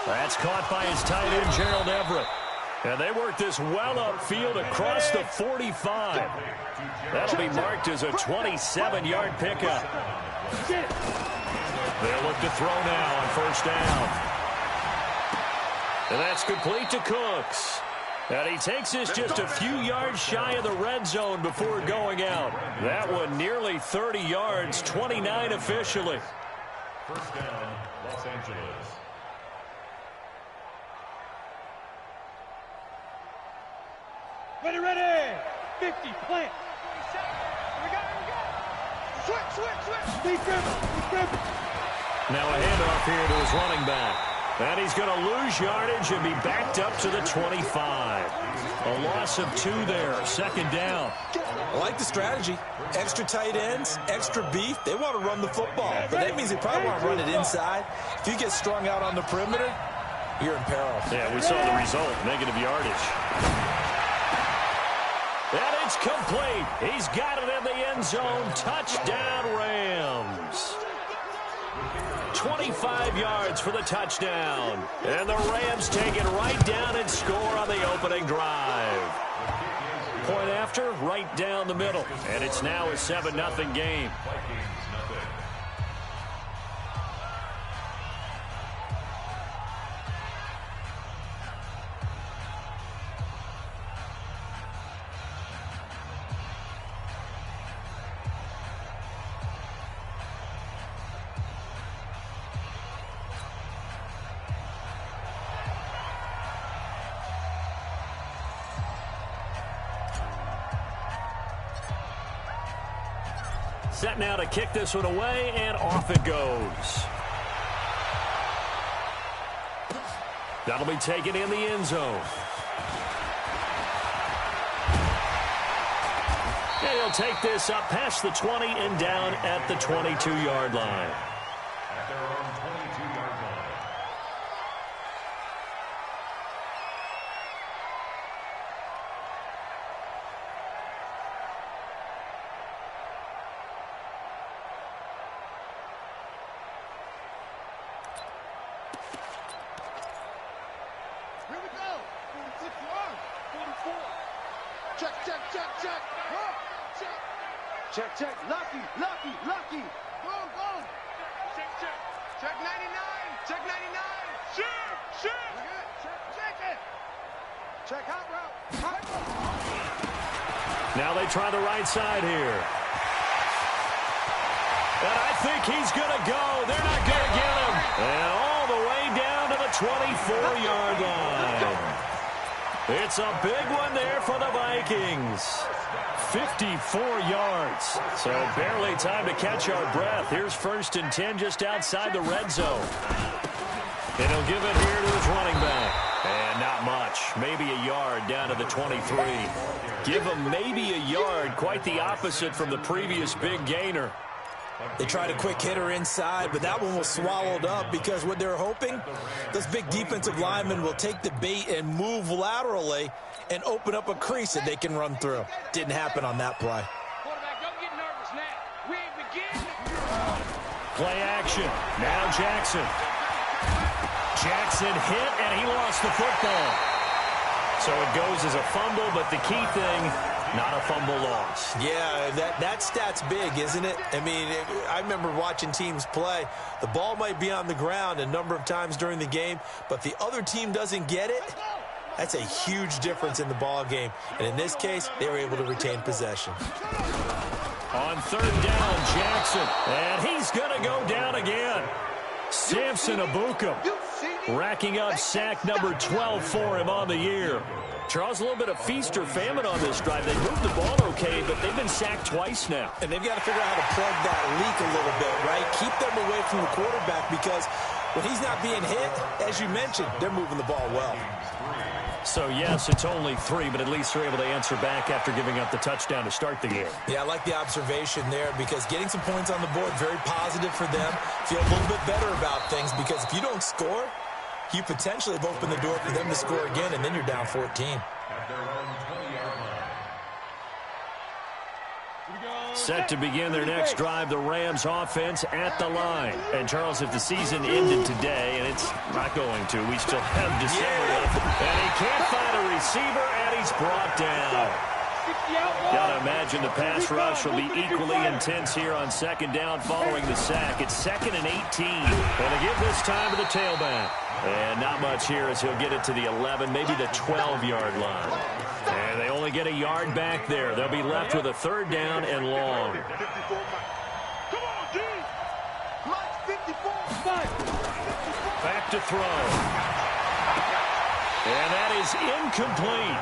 That's caught by his tight end, Gerald Everett. And they work this well upfield across the 45. That'll be marked as a 27-yard pickup. They'll look to throw now on first down. And that's complete to Cooks. And he takes this just a few yards shy of the red zone before going out. That one nearly 30 yards, 29 officially. First down, Los Angeles. Ready. 50, plant. We go. Switch. Deep grip. Now a handoff here to his running back. And he's going to lose yardage and be backed up to the 25. A loss of 2 there, second down. I like the strategy. Extra tight ends, extra beef. They want to run the football, but that means they probably want to run it inside. If you get strung out on the perimeter, you're in peril. Yeah, we saw the result, negative yardage. And it's complete. He's got it in the end zone. Touchdown, Rams. 25 yards for the touchdown. And the Rams take it right down and score on the opening drive. Point after, right down the middle. And it's now a 7-0 game. Set now to kick this one away, and off it goes. That'll be taken in the end zone. And he'll take this up past the 20 and down at the 22-yard line. At their own 22-yard line. Here we go. 46 yards. 44. Check. Check. Lucky. Go. Check 99. Check 99. Check. We're good. Check it. Check hot route. Now they try the right side here. And I think he's going to go. They're not going to get him. And all the way down to the 24-yard line. It's a big one there for the Vikings. 54 yards. So barely time to catch our breath. Here's 1st and 10 just outside the red zone. And he'll give it here to his running back. And not much. Maybe a yard down to the 23. Give him maybe a yard. Quite the opposite from the previous big gainer. They tried a quick hitter inside, but that one was swallowed up because what they're hoping, those big defensive linemen will take the bait and move laterally and open up a crease that they can run through. Didn't happen on that play. Quarterback, don't get nervous now. We ain't beginning. Play action. Now Jackson. Jackson hit, and he lost the football. So it goes as a fumble, but the key thing, not a fumble loss. Yeah, that stat's big, isn't it? I mean, I remember watching teams play. The ball might be on the ground a number of times during the game, but the other team doesn't get it. That's a huge difference in the ball game. And in this case, they were able to retain possession. On 3rd down, Jackson. And he's going to go down again. Samson Abukum racking up sack number 12 for him on the year. Charles, a little bit of feast or famine on this drive. They moved the ball okay, but they've been sacked twice now. And they've got to figure out how to plug that leak a little bit, right? Keep them away from the quarterback because when he's not being hit, as you mentioned, they're moving the ball well. So, yes, it's only 3, but at least they're able to answer back after giving up the touchdown to start the game. Yeah, I like the observation there because getting some points on the board, very positive for them. Feel a little bit better about things because if you don't score, you potentially have opened the door for them to score again, and then you're down 14. At their own 20-yard line. Set to begin their next drive, the Rams offense at the line. And, Charles, if the season ended today, and it's, not going to. We still have December left. And he can't find a receiver, and he's brought down. Got to imagine the pass rush will be equally intense here on second down following the sack. It's 2nd and 18. And they give this time to the tailback. And not much here as he'll get it to the 11, maybe the 12-yard line. And they only get a yard back there. They'll be left with a 3rd down and long. Back to throw. And that is incomplete.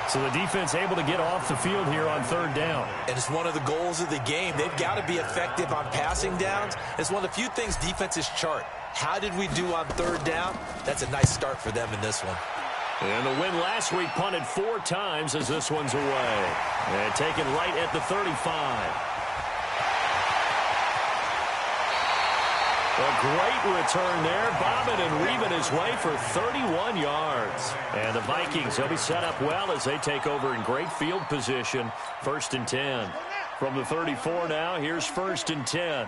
So the defense able to get off the field here on 3rd down. And it's one of the goals of the game. They've got to be effective on passing downs. It's one of the few things defenses chart. How did we do on 3rd down? That's a nice start for them in this one. And the win last week punted 4 times as this one's away. And taken right at the 35. A great return there, bobbing and weaving his way for 31 yards. And the Vikings, they'll be set up well as they take over in great field position. 1st and 10. From the 34 now, here's 1st and 10.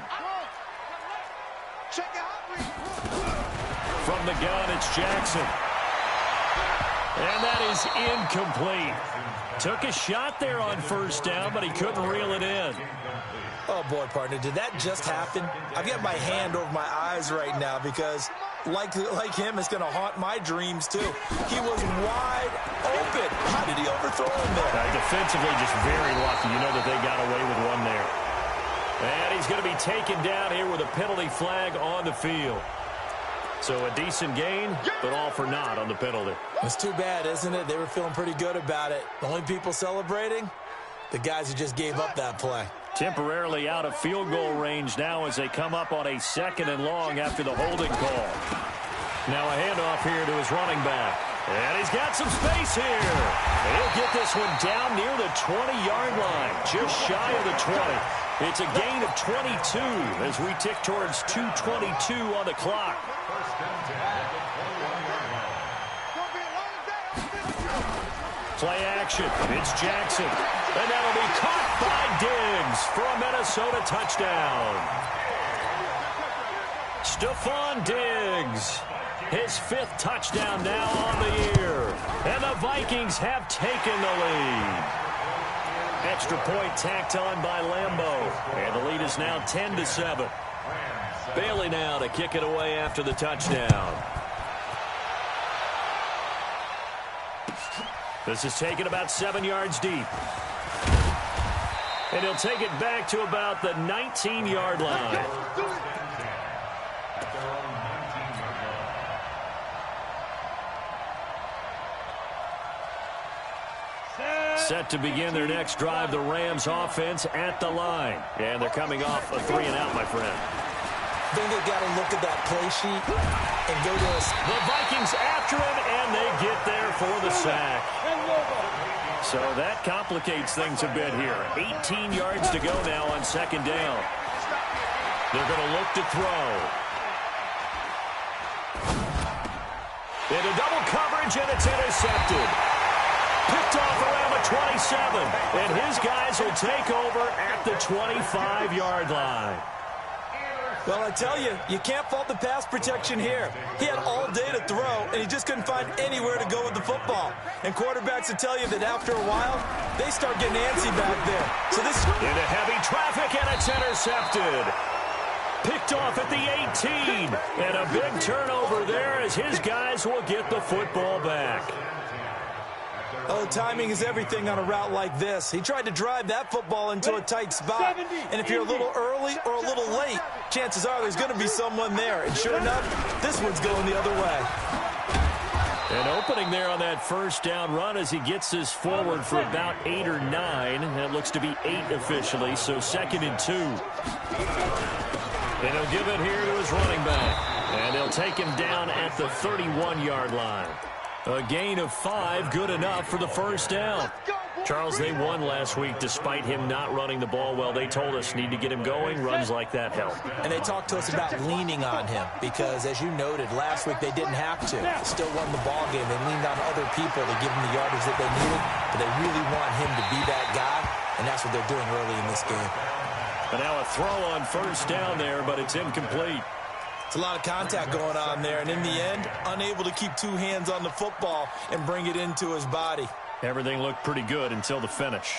From the gun, it's Jackson. And that is incomplete. Took a shot there on 1st down, but he couldn't reel it in. Oh, boy, partner, did that just happen? I've got my hand over my eyes right now because, like him, it's going to haunt my dreams, too. He was wide open. How did he overthrow him there? Defensively, just very lucky. You know that they got away with one there. And he's going to be taken down here with a penalty flag on the field. So a decent gain, but all for naught on the penalty. It's too bad, isn't it? They were feeling pretty good about it. The only people celebrating, the guys who just gave up that play. Temporarily out of field goal range now as they come up on a 2nd and long after the holding call. Now a handoff here to his running back. And he's got some space here. And he'll get this one down near the 20-yard line, just shy of the 20. It's a gain of 22 as we tick towards 2:22 on the clock. Play action. It's Jackson. And that'll be caught by Diggs for a Minnesota touchdown. Stephon Diggs, his 5th touchdown now on the year. And the Vikings have taken the lead. Extra point tacked on by Lambeau. And the lead is now 10-7. Bailey now to kick it away after the touchdown. This is taken about 7 yards deep. And he'll take it back to about the 19-yard line. Set to begin their next drive, the Rams offense at the line. And they're coming off a 3-and-out, my friend. I think they've got to look at that play sheet and go to us. The Vikings after him, and they get there for the sack. So that complicates things a bit here. 18 yards to go now on 2nd down. They're going to look to throw. Into double coverage, and it's intercepted. Picked off around the 27, and his guys will take over at the 25-yard line. Well, I tell you, you can't fault the pass protection here. He had all day to throw, and he just couldn't find anywhere to go with the football. And quarterbacks will tell you that after a while, they start getting antsy back there. So this into heavy traffic, and it's intercepted. Picked off at the 18, and a big turnover there as his guys will get the football back. Oh, timing is everything on a route like this. He tried to drive that football into a tight spot. And if you're a little early or a little late, chances are there's going to be someone there. And sure enough, this one's going the other way. And opening there on that 1st down run as he gets this forward for about 8 or 9. That looks to be 8 officially, so 2nd and 2. And he'll give it here to his running back. And they'll take him down at the 31-yard line. A gain of 5, good enough for the 1st down. Charles, they won last week despite him not running the ball well. They told us need to get him going. Runs like that help. And they talked to us about leaning on him because, as you noted, last week they didn't have to. They still won the ball game. They leaned on other people to give them the yardage that they needed, but they really want him to be that guy, and that's what they're doing early in this game. And now a throw on 1st down there, but it's incomplete. It's a lot of contact going on there, and in the end, unable to keep two hands on the football and bring it into his body. Everything looked pretty good until the finish.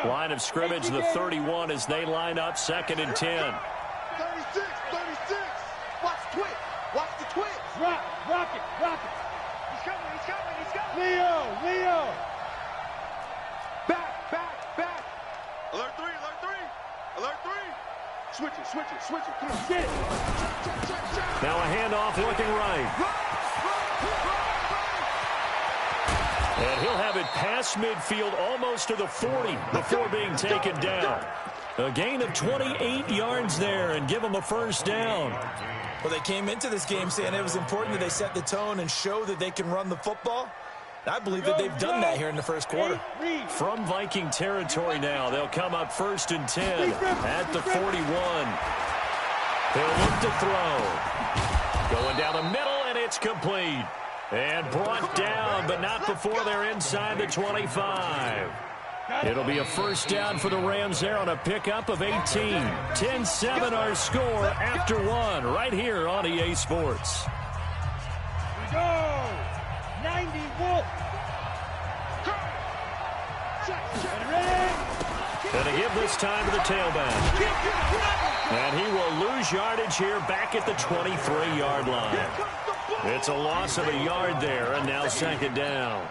Line of scrimmage, the 31 as they line up, 2nd and 10. 36, 36. Watch the twitch. Watch the twitch. Rock it. He's coming. Leo. Back. Alert 3. Switch it. Come on, get it. Check. Now a handoff looking right. And he'll have it past midfield almost to the 40 before being taken down. A gain of 28 yards there and give them a first down. Well, they came into this game saying it was important that they set the tone and show that they can run the football. I believe that they've done that here in the first quarter. From Viking territory now, they'll come up 1st and 10 at the 41. They'll look to throw. Going down the middle, and it's complete. And brought down, but not before they're inside the 25. It'll be a first down for the Rams there on a pickup of 18. 10-7 our score after one right here on EA Sports. We go. 90 Wolf. Going to give this time to the tailback. And he will lose yardage here back at the 23-yard line. It's a loss of a yard there, and now 2nd down.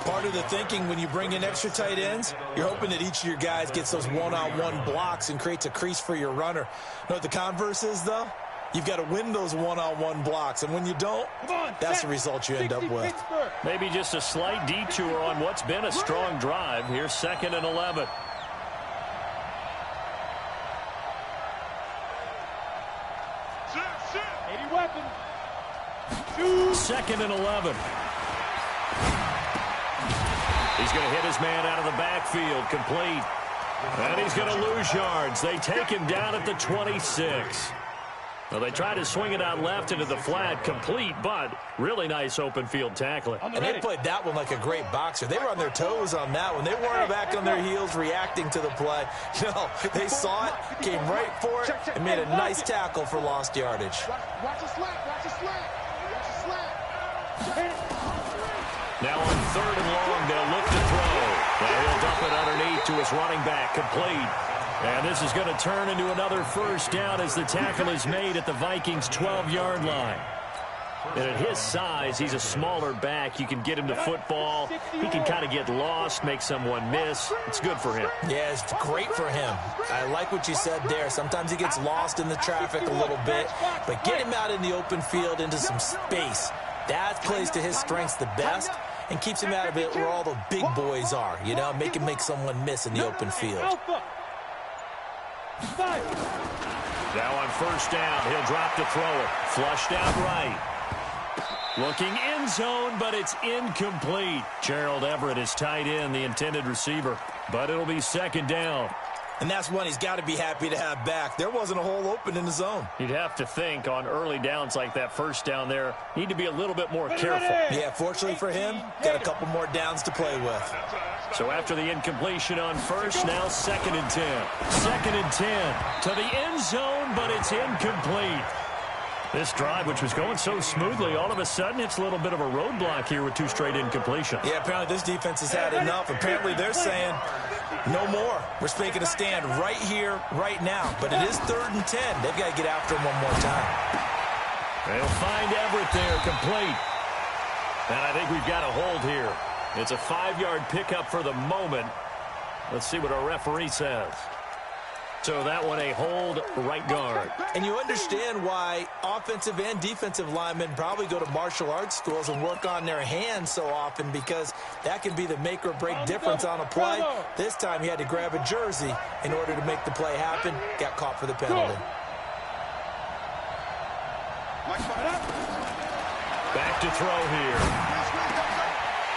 Part of the thinking when you bring in extra tight ends, you're hoping that each of your guys gets those one-on-one blocks and creates a crease for your runner. You know what the converse is, though? You've got to win those one-on-one blocks, and when you don't, that's the result you end up with. Maybe just a slight detour on what's been a strong drive. Here's 2nd and 11. Weapon. 2nd and 11. He's going to hit his man out of the backfield, complete. And he's going to lose yards. They take him down at the 26. Well, they try to swing it out left into the flat, complete, but really nice open field tackling. And they played that one like a great boxer. They were on their toes on that one. They weren't back on their heels reacting to the play. No, they saw it, came right for it, and made a nice tackle for lost yardage. Watch the slant. Now on 3rd and long, they'll look to throw. And he'll dump it underneath to his running back, complete. And this is going to turn into another first down as the tackle is made at the Vikings' 12-yard line. And at his size, he's a smaller back. You can get him to football. He can kind of get lost, make someone miss. It's good for him. Yeah, it's great for him. I like what you said there. Sometimes he gets lost in the traffic a little bit, but get him out in the open field into some space. That plays to his strengths the best and keeps him out of it where all the big boys are, you know, make him make someone miss in the open field. Now on 1st down, he'll drop to throw it. Flushed out right. Looking end zone, but it's incomplete. Gerald Everett is tight end, the intended receiver. But it'll be 2nd down. And that's one he's got to be happy to have back. There wasn't a hole open in the zone. You'd have to think on early downs like that first down there, need to be a little bit more careful. Yeah, fortunately for him, got a couple more downs to play with. So after the incompletion on 1st, now 2nd and 10. 2nd and 10 to the end zone, but it's incomplete. This drive, which was going so smoothly, all of a sudden it's a little bit of a roadblock here with 2 straight incompletions. Yeah, apparently this defense has had enough. Apparently they're saying, no more. We're making a stand right here, right now. But it is 3rd and 10. They've got to get after him one more time. They'll find Everett there, complete. And I think we've got a hold here. It's a 5-yard pickup for the moment. Let's see what our referee says. So that one a hold, right guard. And you understand why offensive and defensive linemen probably go to martial arts schools and work on their hands so often, because that can be the make or break difference on a play. This time he had to grab a jersey in order to make the play happen. Got caught for the penalty. Back to throw here.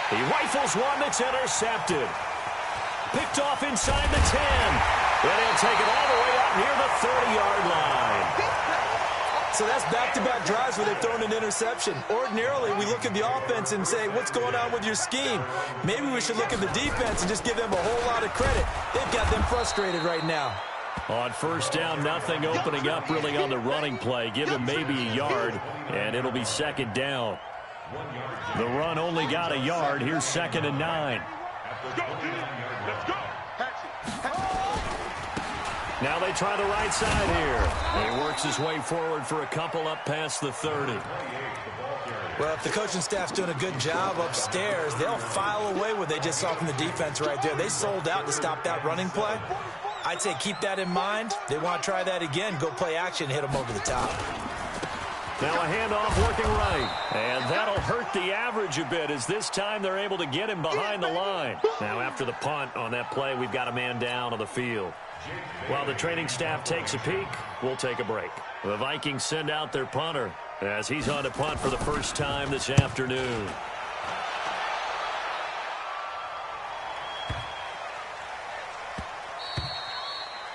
He rifles one that's intercepted. Picked off inside the 10. Then he'll take it all the way up near the 30-yard line. So that's back-to-back drives where they've thrown an interception. Ordinarily, we look at the offense and say, what's going on with your scheme? Maybe we should look at the defense and just give them a whole lot of credit. They've got them frustrated right now. On first down, nothing opening up really on the running play. Give him maybe a yard, and it'll be second down. The run only got a yard. Here's 2nd and 9. Let's go. Now they try the right side here. He works his way forward for a couple up past the 30. Well, if the coaching staff's doing a good job upstairs, they'll file away what they just saw from the defense right there. They sold out to stop that running play. I'd say keep that in mind. They want to try that again. Go play action, hit them over the top. Now a handoff working right. And that'll hurt the average a bit as this time they're able to get him behind the line. Now after the punt on that play, we've got a man down on the field. While the training staff takes a peek, we'll take a break. The Vikings send out their punter as he's on to punt for the first time this afternoon.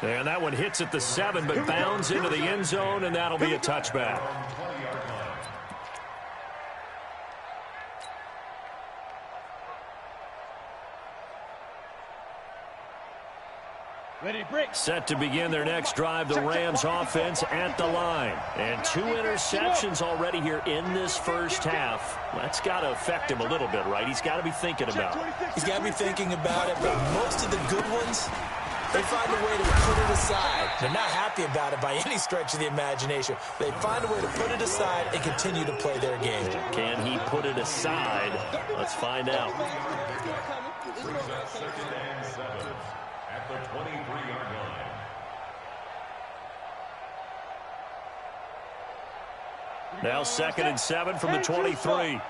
And that one hits at the 7, but bounds into the end zone, and that'll be a touchback. Set to begin their next drive, the Rams offense at the line. And 2 interceptions already here in this first half. That's got to affect him a little bit, right? He's got to be thinking about it. He's got to be thinking about it, but most of the good ones, they find a way to put it aside. They're not happy about it by any stretch of the imagination. They find a way to put it aside and continue to play their game. Can he put it aside? Let's find out. At the 23-yard line. Now 2nd and 7 from the 23.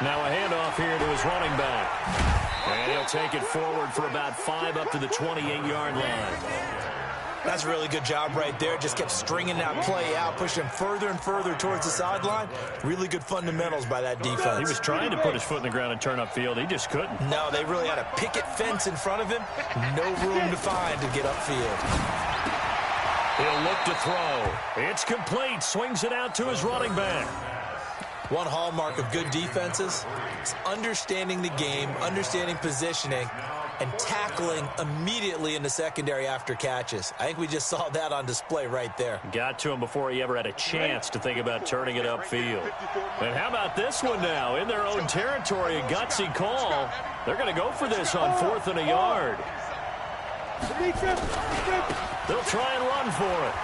Now a handoff here to his running back. And he'll take it forward for about 5 up to the 28-yard line. That's a really good job right there. Just kept stringing that play out, pushing him further and further towards the sideline. Really good fundamentals by that defense. He was trying to put his foot in the ground and turn upfield. He just couldn't. No, they really had a picket fence in front of him. No room to find to get upfield. He'll look to throw. It's complete. Swings it out to his running back. One hallmark of good defenses is understanding the game, understanding positioning, and tackling immediately in the secondary after catches. I think we just saw that on display right there. Got to him before he ever had a chance to think about turning it upfield. And how about this one now? In their own territory, a gutsy call. They're going to go for this on 4th and a yard. They'll try and run for it.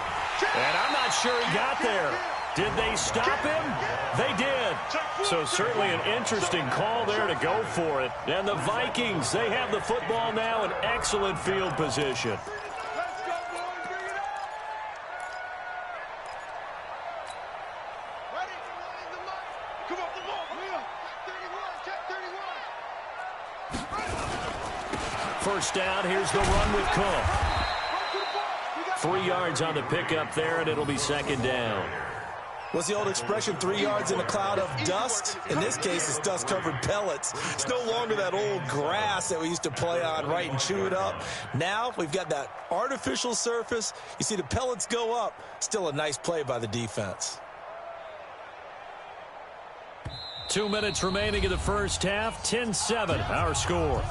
And I'm not sure he got there. Did they stop him? They did. So certainly an interesting call there to go for it. And the Vikings, they have the football now in excellent field position. Let's go, boys. Bring it up. Ready? Come on, come on. Leo. Check 31. First down, here's the run with Cook. 3 yards on the pickup there, and it'll be 2nd down. What's the old expression, 3 yards in a cloud of dust? In this case, it's dust-covered pellets. It's no longer that old grass that we used to play on, right, and chew it up. Now we've got that artificial surface. You see the pellets go up. Still a nice play by the defense. 2 minutes remaining in the first half. 10-7, our score.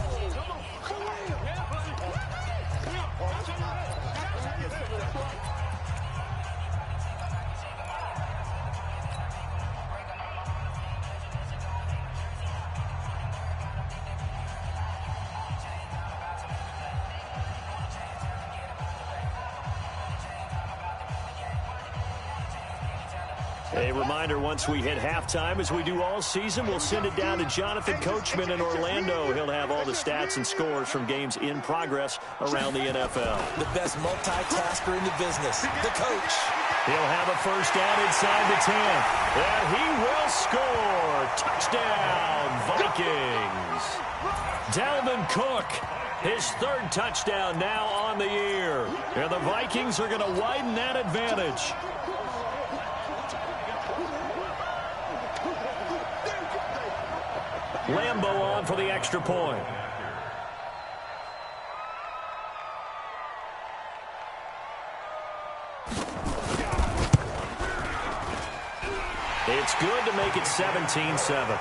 A reminder, once we hit halftime, as we do all season, we'll send it down to Jonathan Coachman in Orlando. He'll have all the stats and scores from games in progress around the NFL. The best multitasker in the business, the coach. He'll have a first down inside the 10. And he will score. Touchdown, Vikings. Dalvin Cook, his 3rd touchdown now on the year. And the Vikings are going to widen that advantage. Lambo on for the extra point. It's good to make it 17-7.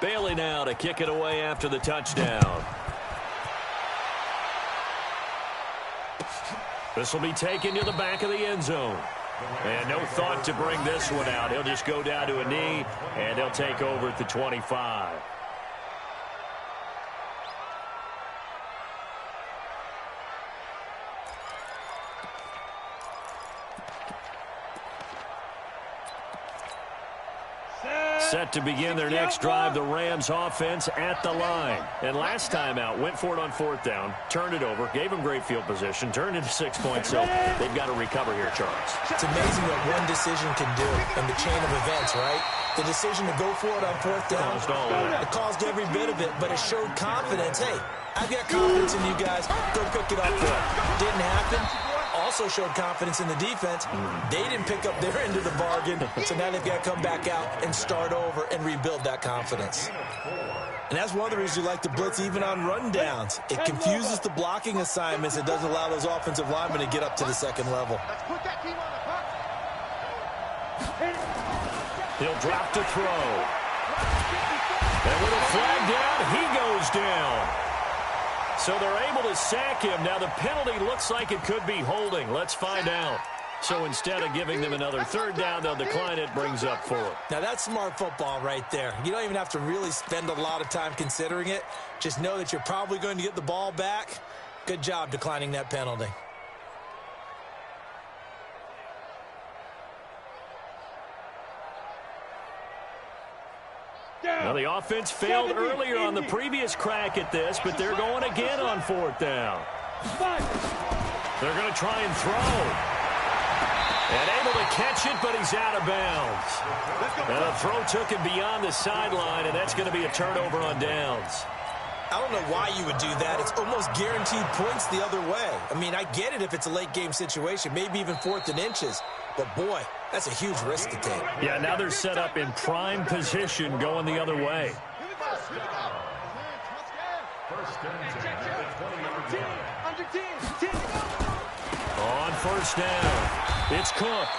Bailey now to kick it away after the touchdown. This will be taken to the back of the end zone. And no thought to bring this one out. He'll just go down to a knee, and they'll take over at the 25. Set to begin their next drive, the Rams offense at the line. And last time out, went for it on fourth down, turned it over, gave them great field position, turned into 6 points, so they've got to recover here, Charles. It's amazing what one decision can do in the chain of events, right? The decision to go for it on fourth down, it caused every bit of it, but it showed confidence. Hey, I've got confidence in you guys. Go pick it up for it. Didn't happen. Also showed confidence in the defense. They didn't pick up their end of the bargain, so now they've got to come back out and start over and rebuild that confidence. And that's one of the reasons you like to blitz even on rundowns. It confuses the blocking assignments. It doesn't allow those offensive linemen to get up to the second level. He'll drop to throw. And with a flag down, he goes down. So they're able to sack him. Now the penalty looks like it could be holding. Let's find out. So instead of giving them another third down, they'll decline it, brings up 4. Now that's smart football right there. You don't even have to really spend a lot of time considering it. Just know that you're probably going to get the ball back. Good job declining that penalty. Now the offense failed earlier on the previous crack at this, but they're going again on fourth down. They're going to try and throw. And able to catch it, but he's out of bounds. And the throw took him beyond the sideline, and that's going to be a turnover on downs. I don't know why you would do that. It's almost guaranteed points the other way. I mean, I get it if it's a late game situation, maybe even 4th and inches. But, boy, that's a huge risk to take. Yeah, now they're set up in prime position going the other way. On first down, it's Cook.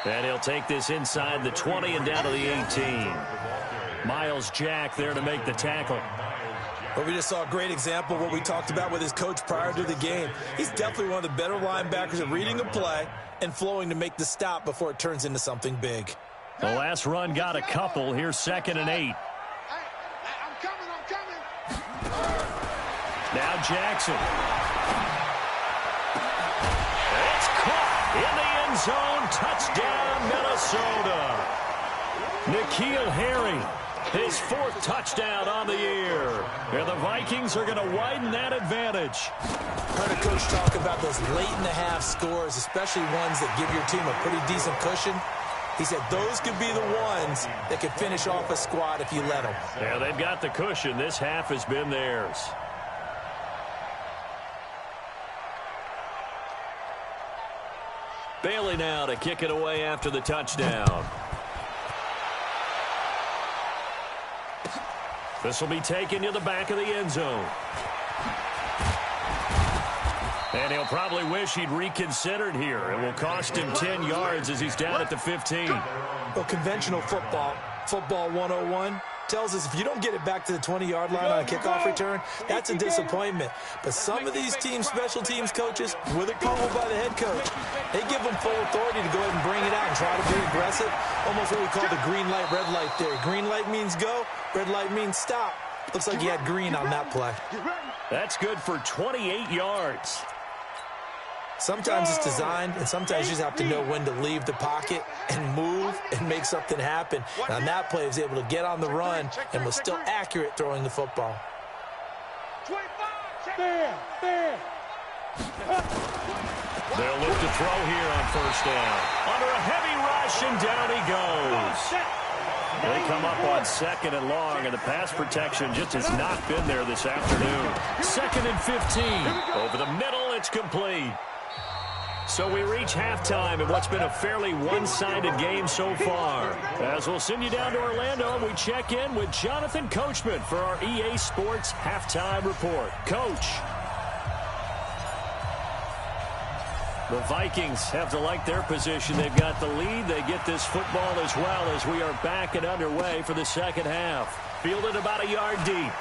And he'll take this inside the 20 and down to the 18. Miles Jack there to make the tackle. Well, we just saw a great example of what we talked about with his coach prior to the game. He's definitely one of the better linebackers at reading a play and flowing to make the stop before it turns into something big. The last run got a couple. Here's 2nd and 8. I'm coming. Now Jackson. It's caught in the end zone. Touchdown, Minnesota. N'Keal Harry, his 4th touchdown on the year. And the Vikings are going to widen that advantage. Heard a coach talk about those late-in-the-half scores, especially ones that give your team a pretty decent cushion. He said those could be the ones that could finish off a squad if you let them. Yeah, they've got the cushion. This half has been theirs. Bailey now to kick it away after the touchdown. This will be taken to the back of the end zone. And he'll probably wish he'd reconsidered here. It will cost him 10 yards as he's down at the 15. Well, conventional football 101, tells us if you don't get it back to the 20-yard line on a kickoff return, that's a disappointment. But some of these teams, special teams coaches, with approval by the head coach, they give them full authority to go ahead and bring it out and try to be aggressive. Almost what we call the green light, red light theory. Green light means go, red light means stop. Looks like he had green on that play. That's good for 28 yards. Sometimes it's designed, and sometimes you just have to know when to leave the pocket and move and make something happen. And on that play, he was able to get on the run and was still accurate throwing the football. They'll look to throw here on first down. Under a heavy rush, and down he goes. They come up on 2nd and long, and the pass protection just has not been there this afternoon. 2nd and 15. Over the middle, it's complete. So we reach halftime in what's been a fairly one-sided game so far. As we'll send you down to Orlando, we check in with Jonathan Coachman for our EA Sports Halftime Report. Coach. The Vikings have to like their position. They've got the lead. They get this football as well as we are back and underway for the second half. Fielded about a yard deep.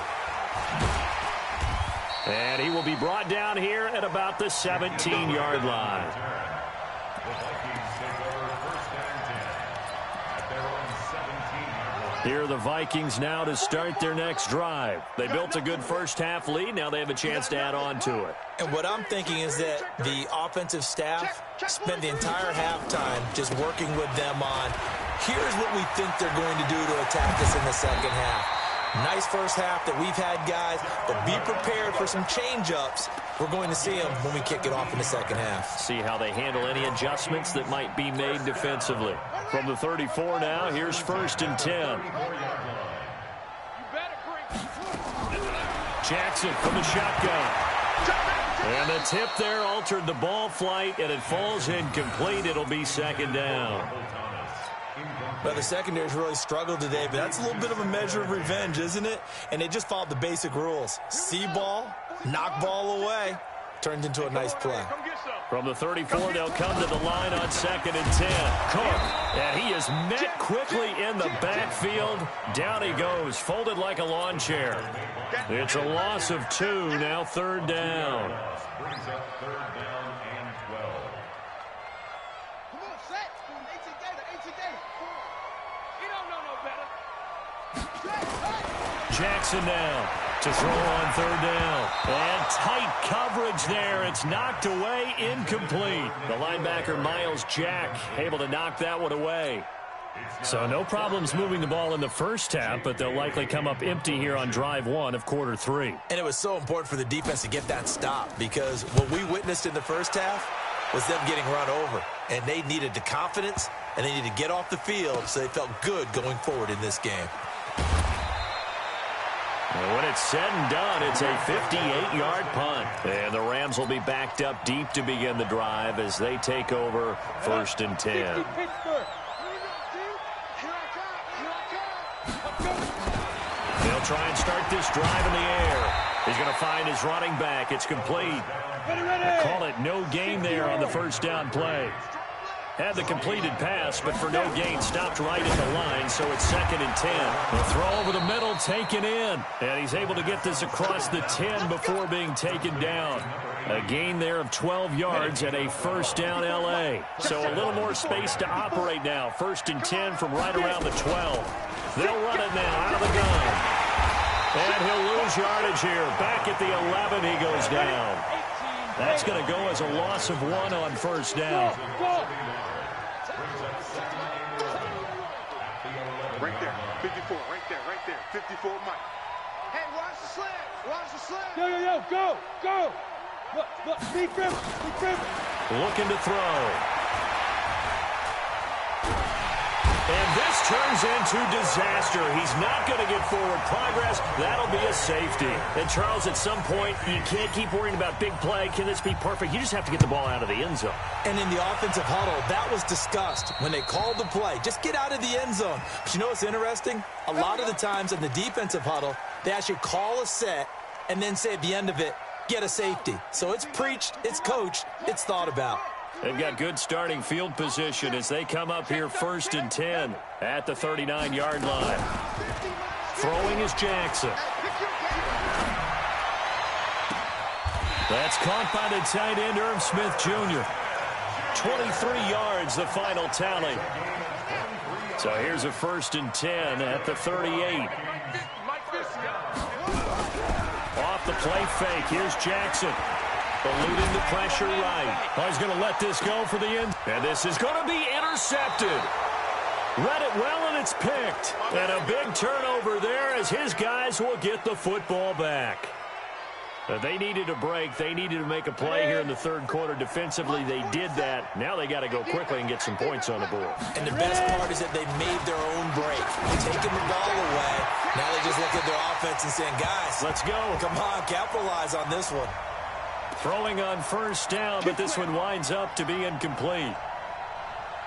And he will be brought down here at about the 17-yard line. Here are the Vikings now to start their next drive. They built a good first-half lead. Now they have a chance to add on to it. And what I'm thinking is that the offensive staff spent the entire halftime just working with them on, here's what we think they're going to do to attack us in the second half. Nice first half that we've had, guys, but be prepared for some change-ups. We're going to see them when we kick it off in the second half. See how they handle any adjustments that might be made defensively. From the 34 now, here's 1st and 10. Jackson from the shotgun. And the tip there altered the ball flight, and it falls incomplete. It'll be 2nd down. Well, the secondary's really struggled today, but that's a little bit of a measure of revenge, isn't it? And they just followed the basic rules. See ball, knock ball away. Turned into a nice play. From the 34, they'll come to the line on 2nd and 10. Cook, and he is met quickly in the backfield. Down he goes, folded like a lawn chair. It's a loss of 2, now 3rd down. Brings up 3rd down and 12. Come on, set. 18 Gator, 18 Gator. You don't know no better. Jackson now to throw on 3rd down. And tight coverage there. It's knocked away, incomplete. The linebacker, Miles Jack, able to knock that one away. So no problems moving the ball in the first half, but they'll likely come up empty here on drive 1 of quarter 3. And it was so important for the defense to get that stop because what we witnessed in the first half was them getting run over. And they needed the confidence, and they needed to get off the field so they felt good going forward in this game. And when it's said and done, it's a 58-yard punt. And the Rams will be backed up deep to begin the drive as they take over 1st and 10. They'll try and start this drive in the air. He's going to find his running back. It's complete. I call it no gain there on the 1st down play. Had the completed pass, but for no gain, stopped right at the line, so it's 2nd and 10. The throw over the middle, taken in. And he's able to get this across the 10 before being taken down. A gain there of 12 yards and a 1st down L.A. So a little more space to operate now. 1st and 10 from right around the 12. They'll run it now out of the gun. And he'll lose yardage here. Back at the 11, he goes down. That's going to go as a loss of 1 on 1st down. Right there, 54, right there, 54 Mike. Hey, watch the slant, Yo, go. Look, be careful. Looking to throw. And this turns into disaster. He's not going to get forward progress. That'll be a safety. And, Charles, at some point, you can't keep worrying about big play. Can this be perfect? You just have to get the ball out of the end zone. And in the offensive huddle, that was discussed when they called the play. Just get out of the end zone. But you know what's interesting? A lot of the times in the defensive huddle, they actually call a set and then say at the end of it, get a safety. So it's preached, it's coached, it's thought about. They've got good starting field position as they come up here 1st and 10 at the 39-yard line. Throwing is Jackson. That's caught by the tight end, Irv Smith Jr. 23 yards, the final tally. So here's a 1st and 10 at the 38. Off the play fake, here's Jackson. Eluding the pressure right. Oh, he's going to let this go for the end. And this is going to be intercepted. Read it well, and it's picked. And a big turnover there as his guys will get the football back. They needed a break. They needed to make a play here in the 3rd quarter. Defensively, they did that. Now they got to go quickly and get some points on the board. And the best part is that they made their own break. Taking the ball away. Now they just look at their offense and saying, guys, let's go. Come on, capitalize on this one. Throwing on first down, but this one winds up to be incomplete. Here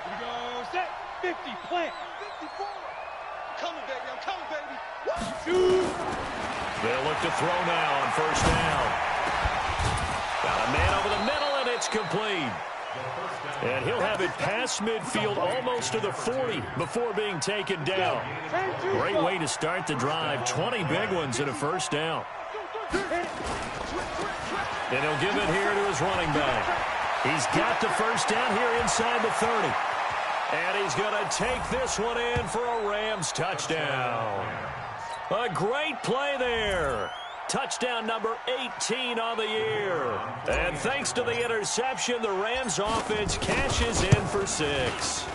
we go. Set. 50. Plant. 54. Coming, baby. I'm coming, baby. Shoot. They'll look to throw now on first down. Got a man over the middle, and it's complete. And he'll have it past midfield almost to the 40 before being taken down. Great way to start the drive. 20 big ones and a first down. And he'll give it here to his running back. He's got the first down here inside the 30. And he's going to take this one in for a Rams touchdown. A great play there. Touchdown number 18 on the year. And thanks to the interception, the Rams offense cashes in for 6.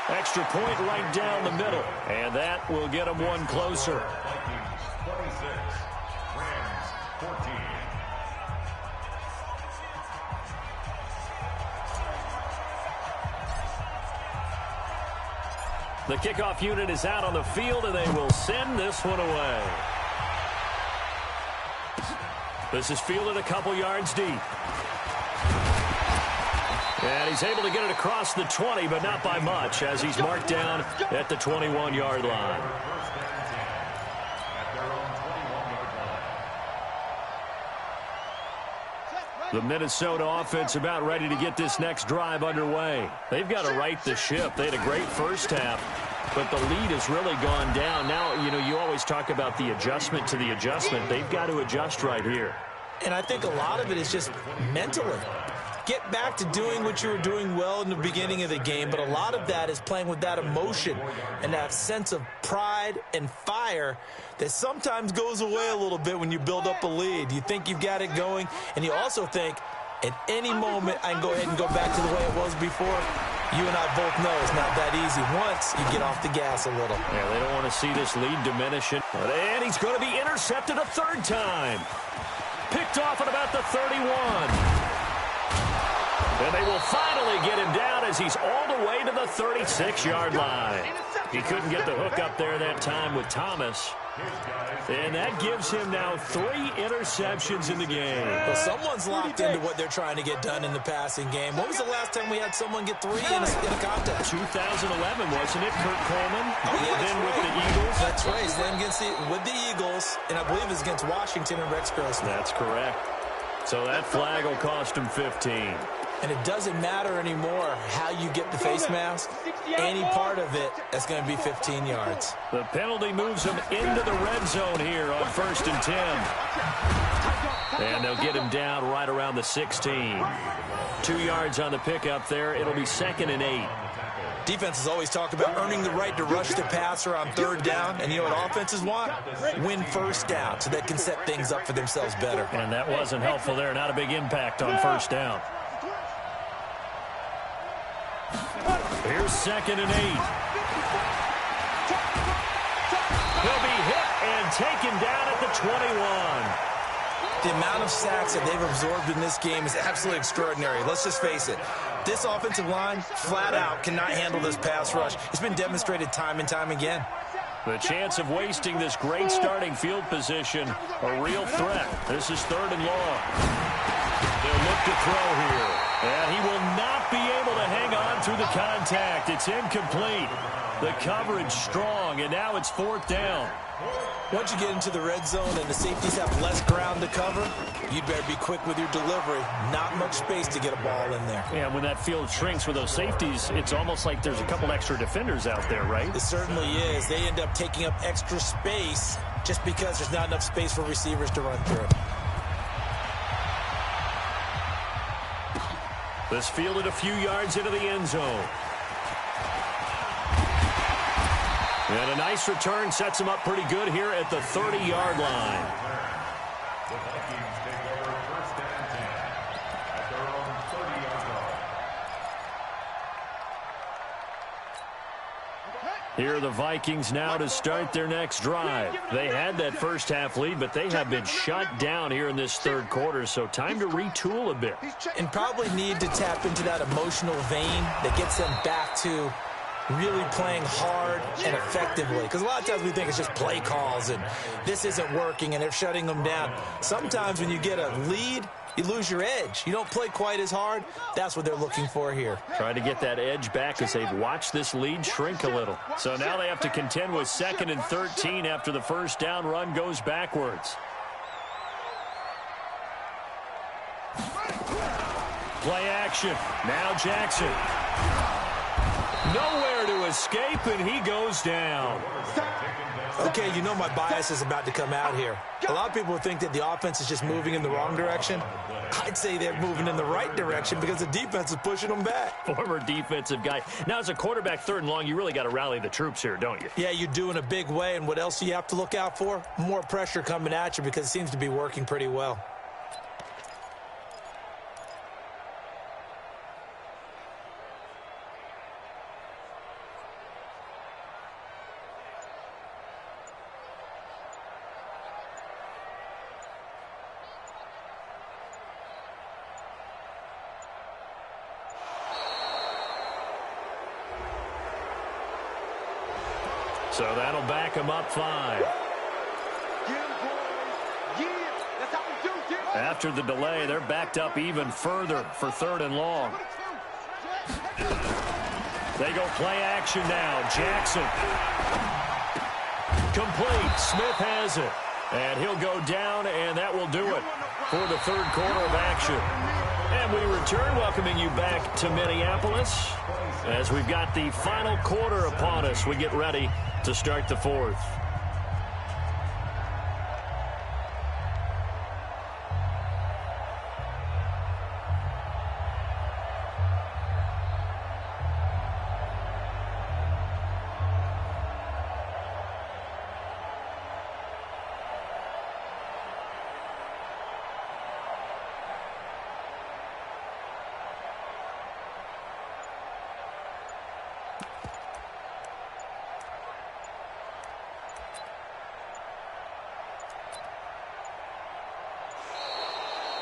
Extra point right down the middle. And that will get them one closer. 26, Rams 14. The kickoff unit is out on the field, and they will send this one away. This is fielded a couple yards deep. And he's able to get it across the 20, but not by much, as he's marked down at the 21-yard line. The Minnesota offense about ready to get this next drive underway. They've got to right the ship. They had a great first half, but the lead has really gone down. Now, you know, you always talk about the adjustment to the adjustment. They've got to adjust right here. And I think a lot of it is just mentally. Get back to doing what you were doing well in the beginning of the game, but a lot of that is playing with that emotion and that sense of pride and fire that sometimes goes away a little bit when you build up a lead. You think you've got it going, and you also think at any moment I can go ahead and go back to the way it was before. You and I both know it's not that easy once you get off the gas a little. Yeah, they don't want to see this lead diminish it. And he's going to be intercepted a third time. Picked off at about the 31. And they will finally get him down as he's all the way to the 36-yard line. He couldn't get the hook up there that time with Thomas. And that gives him now 3 interceptions in the game. Well, someone's locked into what they're trying to get done in the passing game. When was the last time we had someone get 3 in a contest? 2011, wasn't it, Kurt Coleman? Oh, yeah, then with the Eagles. That's right. Then with the Eagles, and I believe it's against Washington and Rex Grossman. That's correct. So that flag will cost him 15. And it doesn't matter anymore how you get the face mask. Any part of it is going to be 15 yards. The penalty moves him into the red zone here on 1st and 10. And they'll get him down right around the 16. 2 yards on the pickup there. It'll be 2nd and 8. Defenses always talk about earning the right to rush the passer on 3rd down. And you know what offenses want? Win first down so they can set things up for themselves better. And that wasn't helpful there. Not a big impact on 1st down. Here's 2nd and 8. He'll be hit and taken down at the 21. The amount of sacks that they've absorbed in this game is absolutely extraordinary. Let's just face it. This offensive line, flat out, cannot handle this pass rush. It's been demonstrated time and time again. The chance of wasting this great starting field position, a real threat. This is 3rd and long. They'll look to throw here. And he will not be able to hang on through the contact. It's incomplete. The coverage strong, and now it's 4th down. Once you get into the red zone and the safeties have less ground to cover, you'd better be quick with your delivery. Not much space to get a ball in there. Yeah, when that field shrinks with those safeties, it's almost like there's a couple extra defenders out there, right? It certainly is. They end up taking up extra space just because there's not enough space for receivers to run through. This fielded a few yards into the end zone. And a nice return sets him up pretty good here at the 30-yard line. The Vikings take over 1st and 10 at their own 30-yard line. Here are the Vikings now to start their next drive. They had that first half lead, but they have been shut down here in this 3rd quarter, so time to retool a bit. And probably need to tap into that emotional vein that gets them back to really playing hard and effectively. Because a lot of times we think it's just play calls and this isn't working and they're shutting them down. Sometimes when you get a lead, You lose your edge. You don't play quite as hard. That's what they're looking for here. Trying to get that edge back as they've watched this lead shrink a little. So now they have to contend with 2nd and 13 after the first down run goes backwards. Play action. Now Jackson. Nowhere to escape, and he goes down. Okay, you know my bias is about to come out here. A lot of people think that the offense is just moving in the wrong direction. I'd say they're moving in the right direction because the defense is pushing them back. Former defensive guy. Now, as a quarterback 3rd and long, you really got to rally the troops here, don't you? Yeah, you do in a big way, and what else do you have to look out for? More pressure coming at you because it seems to be working pretty well. So that'll back him up 5. After the delay, they're backed up even further for 3rd and long. They go play action now. Jackson. Complete. Smith has it. And he'll go down, and that will do it for the 3rd quarter of action. And we return, welcoming you back to Minneapolis. As we've got the final quarter upon us, we get ready to start the 4th.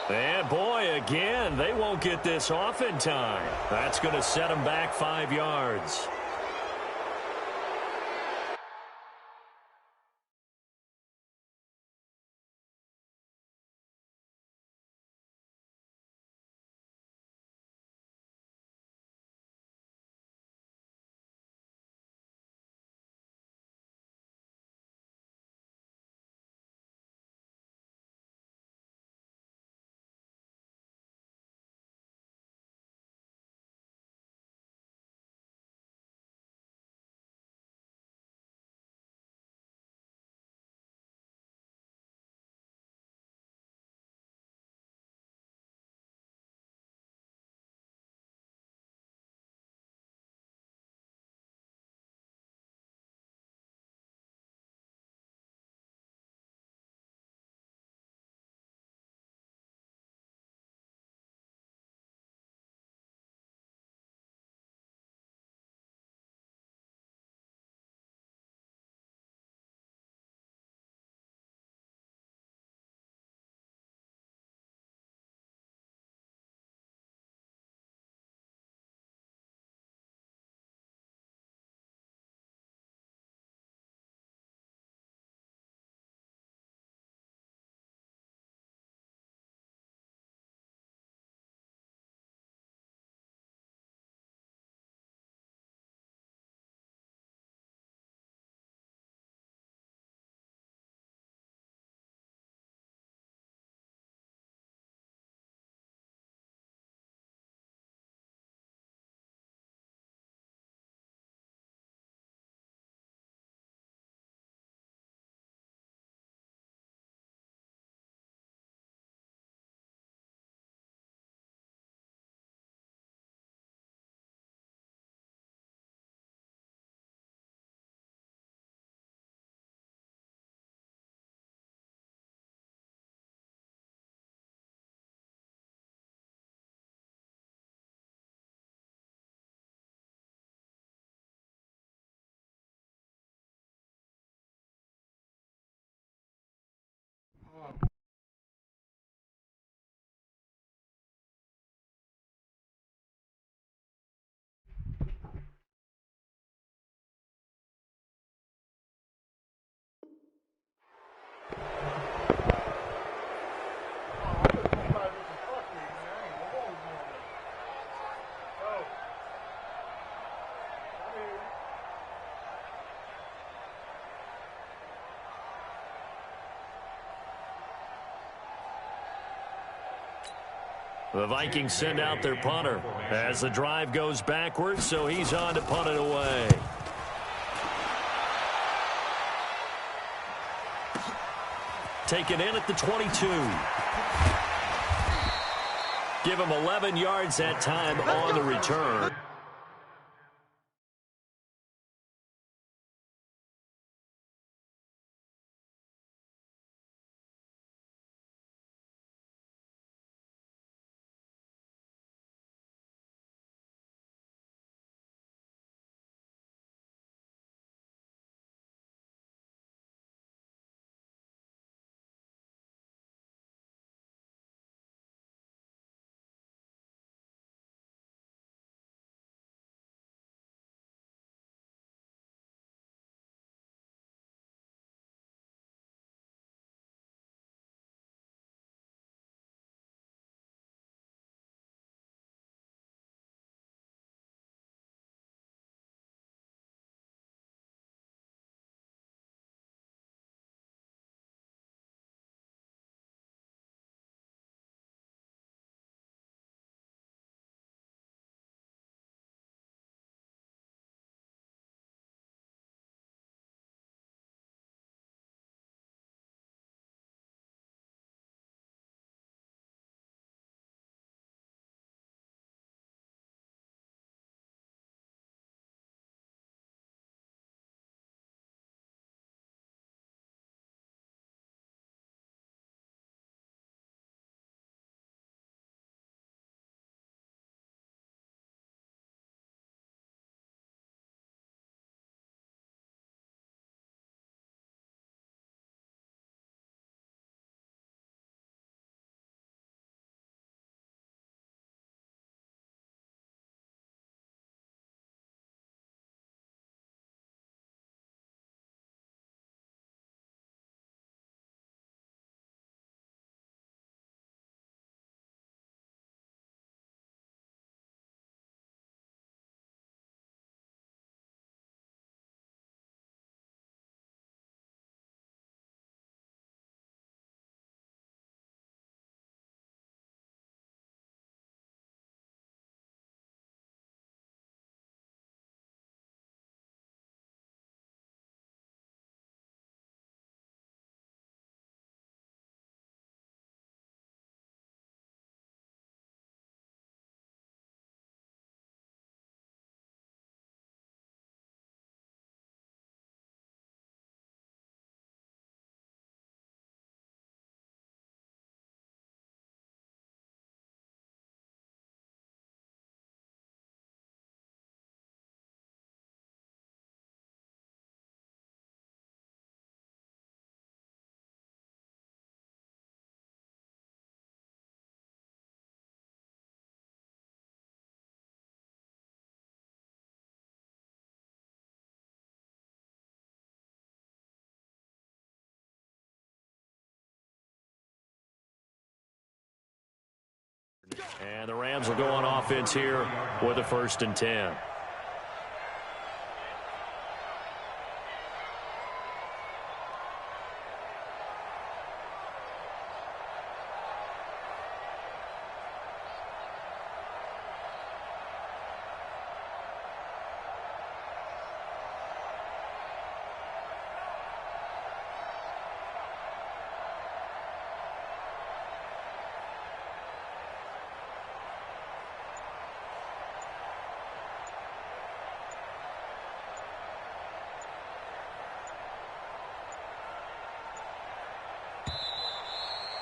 And boy, again, they won't get this off in time. That's going to set them back 5 yards. The Vikings send out their punter as the drive goes backwards, so he's on to punt it away. Taken in at the 22. Give him 11 yards that time on the return. And the Rams will go on offense here with a 1st and 10.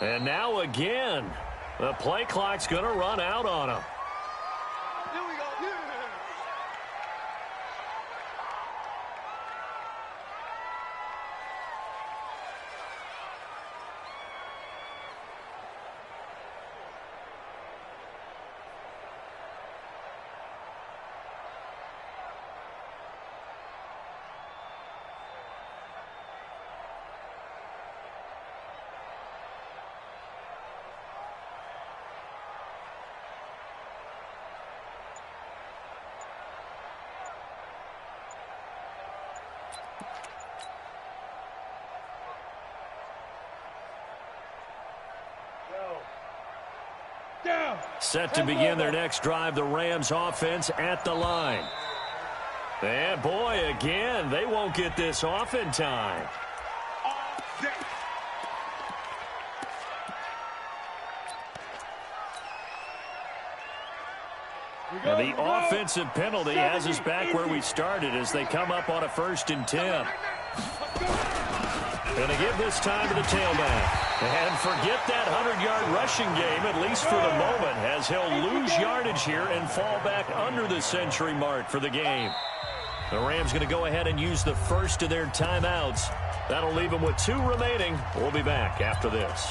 And now again, the play clock's going to run out on him. Here we go. Yeah. Set to begin their next drive, the Rams offense at the line. And boy, again, they won't get this off in time. And the offensive penalty has us back where we started as they come up on a 1st and 10. Going to give this time to the tailback. And forget that 100-yard rushing game, at least for the moment, as he'll lose yardage here and fall back under the century mark for the game. The Rams going to go ahead and use the first of their timeouts. That'll leave them with 2 remaining. We'll be back after this.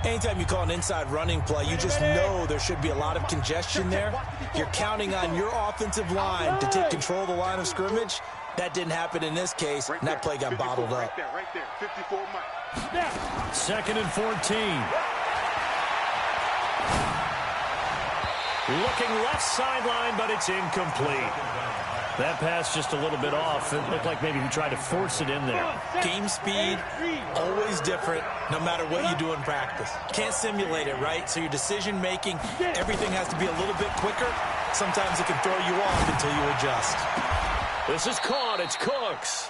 Anytime you call an inside running play, you just know there should be a lot of congestion there. You're counting on your offensive line to take control of the line of scrimmage. That didn't happen in this case, and that play got bottled up. Right there, 54 miles. 2nd and 14. Looking left sideline, but it's incomplete. That pass just a little bit off. It looked like maybe he tried to force it in there. Game speed, always different, no matter what you do in practice. Can't simulate it, right? So your decision-making, everything has to be a little bit quicker. Sometimes it can throw you off until you adjust. This is caught. It's Cooks.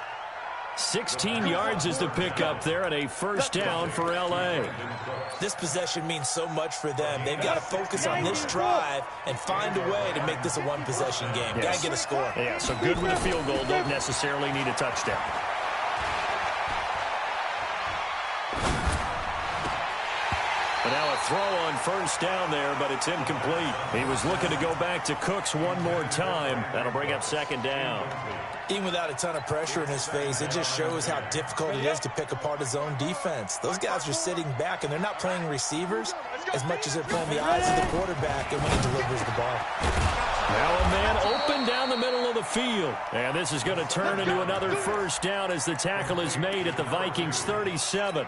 16 yards is the pickup there, and a 1st down for L.A. This possession means so much for them. They've got to focus on this drive and find a way to make this a one-possession game. Yes. Got to get a score. Yeah, so good with a field goal. Don't necessarily need a touchdown. And now a throw on 1st down there, but it's incomplete. He was looking to go back to Cooks one more time. That'll bring up 2nd down. Even without a ton of pressure in his face, it just shows how difficult it is to pick apart his own defense. Those guys are sitting back, and they're not playing receivers as much as they're playing the eyes of the quarterback and when he delivers the ball. Now a man open down the middle of the field. And this is going to turn into another 1st down as the tackle is made at the Vikings 37.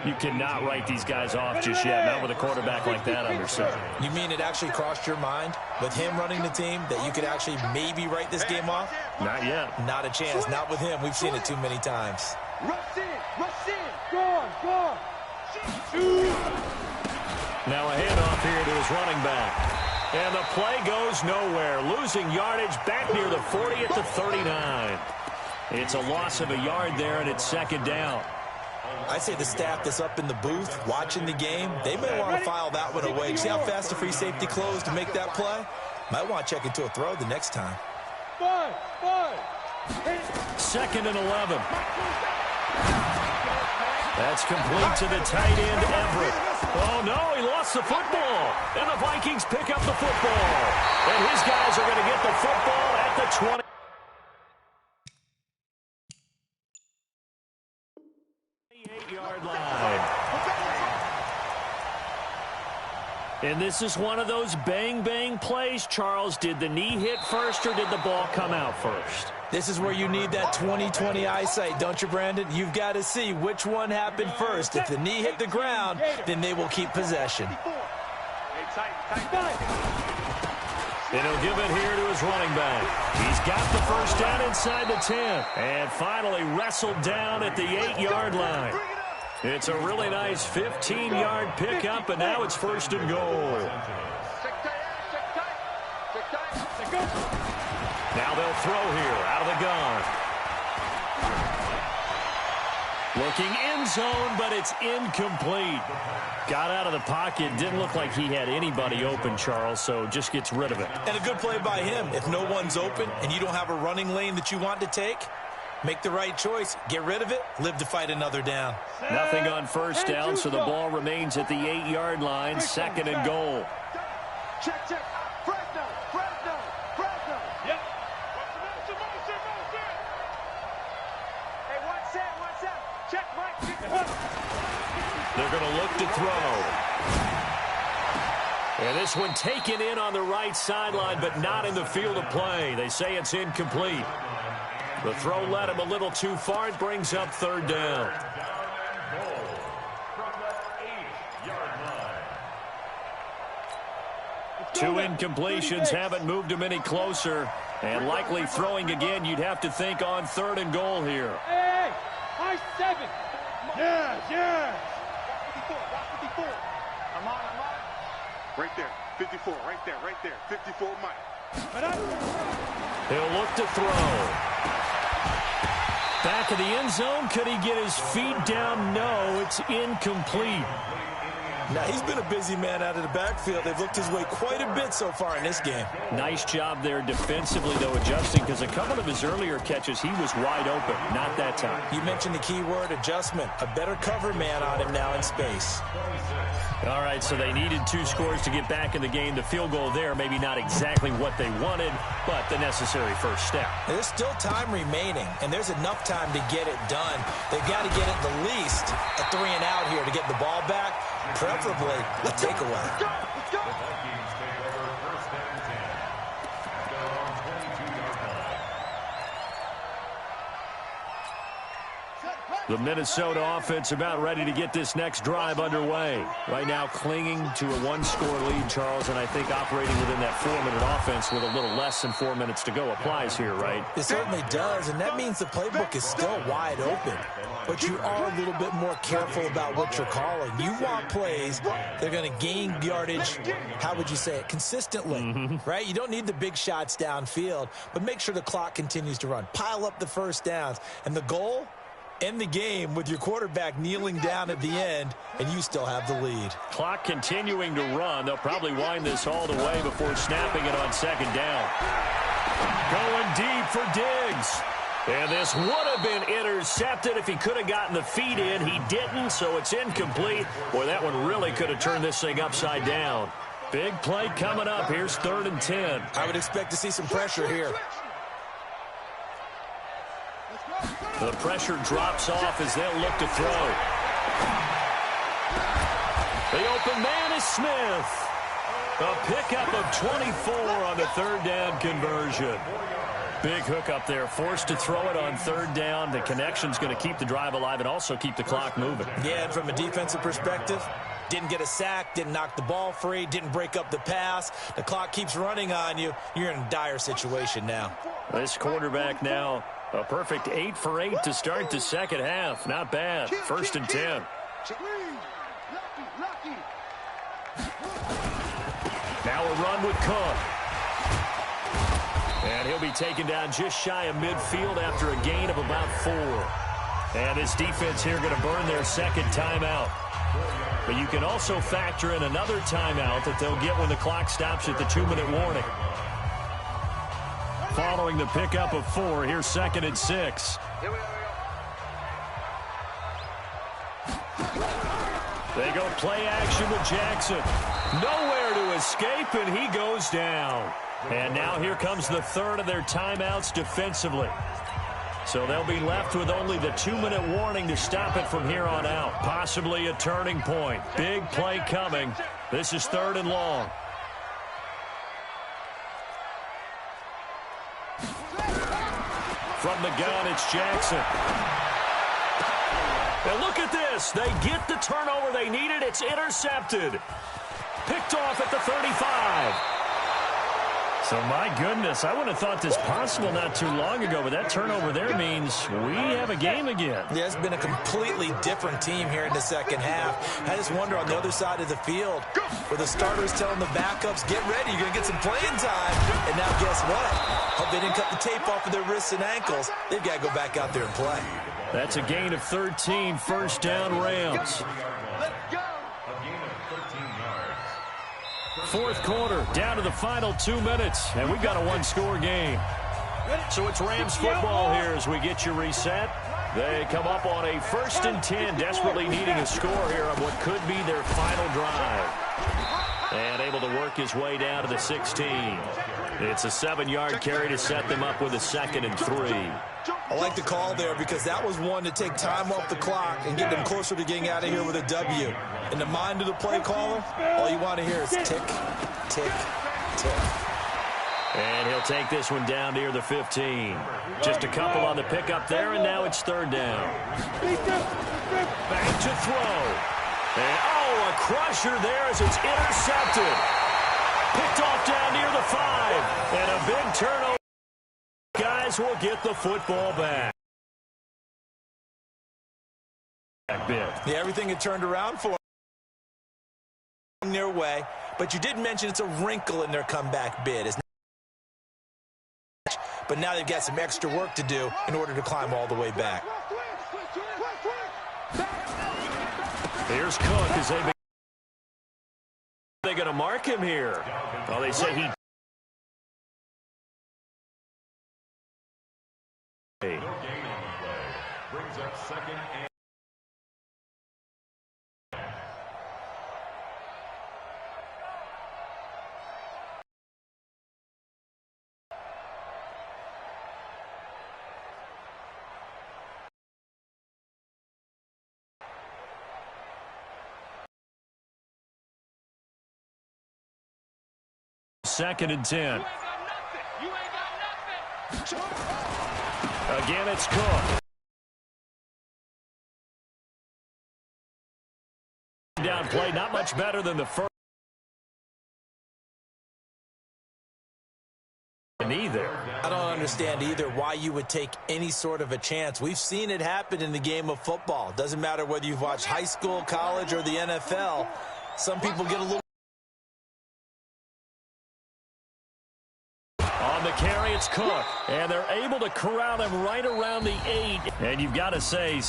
You cannot write these guys off just yet, not with a quarterback like that under center. You mean it actually crossed your mind with him running the team that you could actually maybe write this game off? Not yet. Not a chance. Not with him. We've seen it too many times. Rush in, rush in. Gone. Now a handoff here to his running back. And the play goes nowhere. Losing yardage back near the 40 at the 39. It's a loss of a yard there, and it's 2nd down. I'd say the staff that's up in the booth watching the game, they may want to file that one away. See how fast the free safety closed to make that play? Might want to check into a throw the next time. 2nd and 11. That's complete to the tight end, Everett. Oh, no, he lost the football. And the Vikings pick up the football. And his guys are going to get the football at the 20. Yard line. And this is one of those bang-bang plays, Charles. Did the knee hit first or did the ball come out first? This is where you need that 20/20 eyesight, don't you, Brandon? You've got to see which one happened first. If the knee hit the ground, then they will keep possession. And he'll give it here to his running back. He's got the 1st down inside the 10. And finally wrestled down at the 8-yard line. It's a really nice 15-yard pickup, and now it's 1st and goal. Now they'll throw here out of the gun. Looking end zone, but it's incomplete. Got out of the pocket. Didn't look like he had anybody open, Charles, so just gets rid of it. And a good play by him. If no one's open and you don't have a running lane that you want to take, make the right choice. Get rid of it. Live to fight another down. Nothing on 1st down, so the ball remains at the 8-yard line. 2nd and goal. Check. Fresno. Yep. Hey, one set. Check, Mike. They're going to look to throw. And this one taken in on the right sideline, but not in the field of play. They say it's incomplete. The throw led him a little too far. It brings up 3rd down. Two incompletions haven't moved him any closer. And likely throwing again, you'd have to think on 3rd and goal here. Hey, high 7. Yes. I'm on. Right there. 54. Right there. Right there. 54, Mike. He'll look to throw. Back of the end zone. Could he get his feet down? No, it's incomplete. Now, he's been a busy man out of the backfield. They've looked his way quite a bit so far in this game. Nice job there defensively, though, adjusting, because a couple of his earlier catches, he was wide open. Not that time. You mentioned the key word, adjustment. A better cover man on him now in space. All right, so they needed 2 scores to get back in the game. The field goal there, maybe not exactly what they wanted, but the necessary first step. There's still time remaining, and there's enough time to get it done. They've got to get at the least a 3 and out here to get the ball back, preferably a takeaway. The Vikings take over first and 10 at their own 22-yard line. The Minnesota offense about ready to get this next drive underway. Right now clinging to a 1-score lead, Charles, and I think operating within that 4-minute offense with a little less than 4 minutes to go applies here, right? It certainly does, and that means the playbook is still wide open. But you are a little bit more careful about what you're calling. You want plays that are going to gain yardage, how would you say it, consistently, right? You don't need the big shots downfield, but make sure the clock continues to run. Pile up the first downs. And the goal? End the game with your quarterback kneeling down at the end, and you still have the lead. Clock continuing to run. They'll probably wind this all the way before snapping it on second down. Going deep for Diggs. And this would have been intercepted if he could have gotten the feet in. He didn't, so it's incomplete. Boy, that one really could have turned this thing upside down. Big play coming up. Here's 3rd and 10. I would expect to see some pressure here. The pressure drops off as they'll look to throw. The open man is Smith. A pickup of 24 on the 3rd down conversion. Big hook up there, forced to throw it on 3rd down. The connection's going to keep the drive alive and also keep the clock moving. Yeah, and from a defensive perspective, didn't get a sack, didn't knock the ball free, didn't break up the pass. The clock keeps running on you. You're in a dire situation now. This quarterback now, a perfect 8 for 8 to start the second half. Not bad. 1st and 10. Now a run with Cook. And he'll be taken down just shy of midfield after a gain of about 4. And this defense here going to burn their second timeout. But you can also factor in another timeout that they'll get when the clock stops at the 2-minute warning. Following the pickup of 4, here's 2nd and 6. They go play action with Jackson. Nowhere to escape, and he goes down. And now here comes the 3rd of their timeouts defensively. So they'll be left with only the 2-minute warning to stop it from here on out. Possibly a turning point. Big play coming. This is 3rd and long. From the gun, it's Jackson. And look at this. They get the turnover they needed. It's intercepted. Picked off at the 35. So, my goodness, I would have thought this possible not too long ago, but that turnover there means we have a game again. Yeah, it's been a completely different team here in the second half. I just wonder on the other side of the field where the starters telling the backups, get ready, you're going to get some playing time. And now guess what? Hope they didn't cut the tape off of their wrists and ankles. They've got to go back out there and play. That's a gain of 13, 1st down Rams. Fourth quarter, down to the final 2 minutes, and we've got a 1-score game. So it's Rams football here as we get you reset. They come up on a 1st and 10, desperately needing a score here on what could be their final drive. And able to work his way down to the 16. It's a 7-yard carry to set them up with a 2nd and 3. I like the call there because that was one to take time off the clock and get them closer to getting out of here with a W. In the mind of the play caller, all you want to hear is tick, tick, tick. And he'll take this one down near the 15. Just a couple on the pickup there, and now it's 3rd down. Back to throw. And, oh, a crusher there as it's intercepted. Picked off down near the 5. And a big turnover. Guys will get the football back. Yeah, everything had turned around for them their way. But you did mention it's a wrinkle in their comeback bid. But now they've got some extra work to do in order to climb all the way back. Here's Cook. Is they going to mark him here? Well, they say he... No gain on the play. Brings up second and... Second and 10. Again, it's Cook. Down play, not much better than the first. Either. I don't understand either why you would take any sort of a chance. We've seen it happen in the game of football. Doesn't matter whether you've watched high school, college, or the NFL. Some people get a little... On the carry, it's Cook. And they're able to corral him right around the 8. And you've got to say...